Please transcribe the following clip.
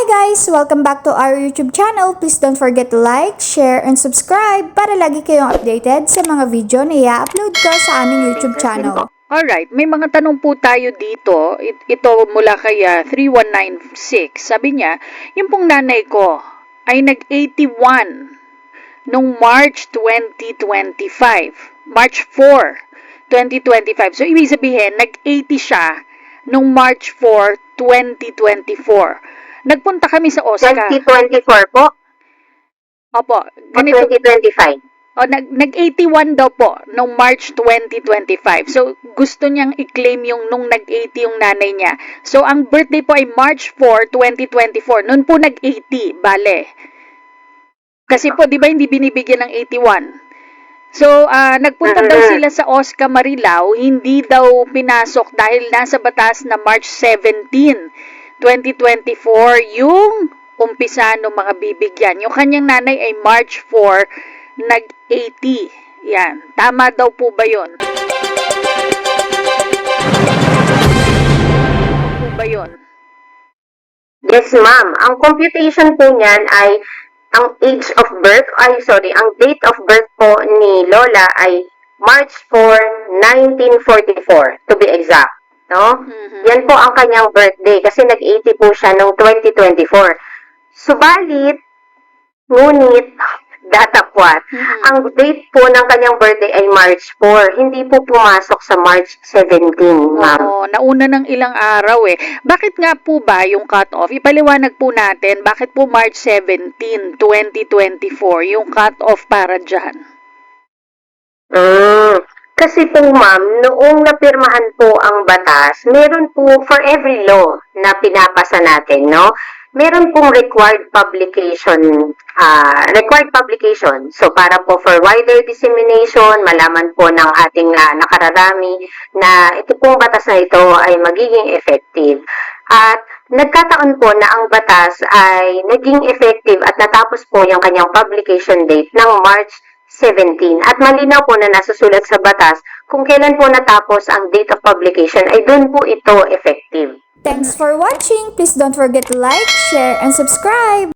Hi guys! Welcome back to our YouTube channel. Please don't forget to like, share, and subscribe para lagi kayong updated sa mga video na i-upload ko sa aming YouTube channel. Alright, may mga tanong po tayo dito. Ito mula kay 3196. Sabi niya, yung pong nanay ko ay nag-81 nung March 2025. March 4, 2025. So, ibig sabihin, nag-80 siya nung March 4, 2024. Nagpunta kami sa Osaka. 2024 po? Opo. O 2025? O, nag-81 daw po noong March 2025. So, gusto niyang i-claim yung nung nag-80 yung nanay niya. So, ang birthday po ay March 4, 2024. Noon po nag-80, bale. Kasi po, di ba hindi binibigyan ng 81? So, nagpunta daw sila sa Oscar Marilao. Hindi daw pinasok dahil nasa batas na March 17, 2024 yung umpisa ng mga bibigyan. Yung kanyang nanay ay March 4, nag-80. Yan. Tama daw po ba yun? Tama po ba yun? Yes, ma'am. Ang computation po niyan ay ang age of birth, ang date of birth po ni Lola ay March 4, 1944, to be exact. No? Yan po ang kanyang birthday kasi nag-80 po siya noong 2024. Subalit, ngunit, datapwat, ang date po ng kanyang birthday ay March 4. Hindi po pumasok sa March 17, ma'am. Oo, nauna ng ilang araw eh. Bakit nga po ba yung cut-off? Ipaliwanag po natin, bakit po March 17, 2024 yung cut-off para dyan? Kasi po ma'am, noong napirmahan po ang batas, meron po for every law na pinapasa natin, no? Meron pong required publication. So, para po for wider dissemination, malaman po ng ating nakararami na ito pong batas na ito ay magiging effective. At nagkataon po na ang batas ay naging effective at natapos po yung kanyang publication date ng March 17. At malinaw po na nasusulat sa batas kung kailan po natapos ang date of publication ay doon po ito effective. Thanks for watching! Please don't forget to like, share, and subscribe!